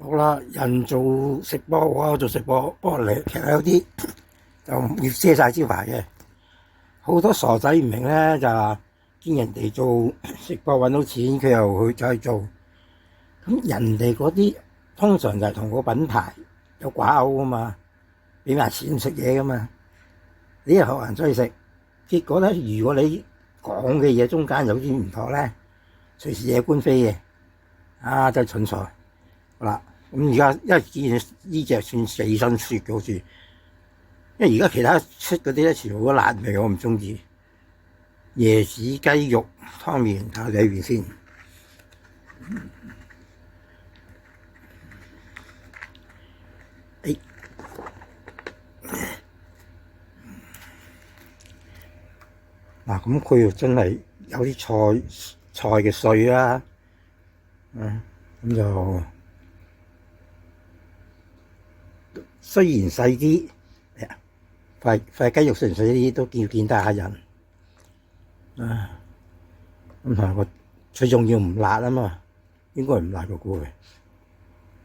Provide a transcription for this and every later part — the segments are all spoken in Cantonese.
好啦，人做食播，我做食播，不過其實有啲就要遮晒招牌嘅。好多傻仔唔明咧，就話見人哋做食播揾到錢，佢又去走去做。咁人哋嗰啲通常就係同個品牌有掛鈎噶嘛，俾埋錢食嘢噶嘛。你又學人出去食，結果咧，如果你講嘅嘢中間有啲唔妥咧，隨時惹官非嘅。真係蠢材。好啦，咁而家因為見呢隻算死身雪嘅，好似，因為而家其他出嗰啲咧全部都辣味，我唔中意。椰子雞肉湯麵睇下裏邊先。嗱，咁佢又真係有啲菜嘅碎啦，咁就雖然細啲，塊雞肉雖然細啲，都見得下人。咁同埋個最重要唔辣啊嘛，應該唔辣個菇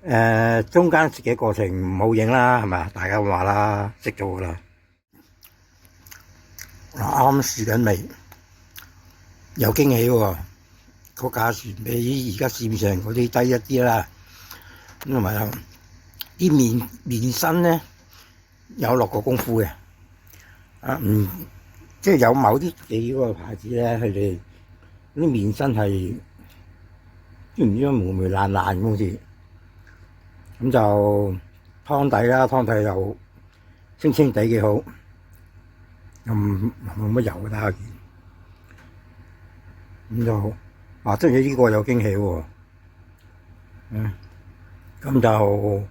嘅。中間食嘅過程唔好影啦，係咪？大家話啦，識做噶啦。啱啱試緊味，有驚喜喎！個價錢比而家市面上嗰啲低一啲啦。咁同埋啲麵身咧有落過功夫嘅。即係有某啲幾個牌子咧，佢哋啲麵身係唔知霉霉爛爛咁好似。咁就湯底啦，湯底又清清地幾好，又冇乜油嘅，睇下見。咁就真係呢個有驚喜喎。咁就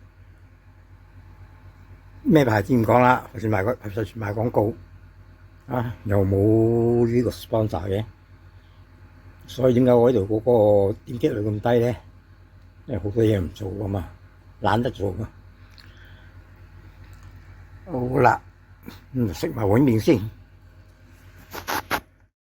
咩牌子唔講啦，就算賣廣告又冇呢個 sponsor 嘅，所以點解我呢度嗰個點擊率咁低咧？因為好多嘢唔做啊嘛，懶得做啊。好啦，食埋碗麵先。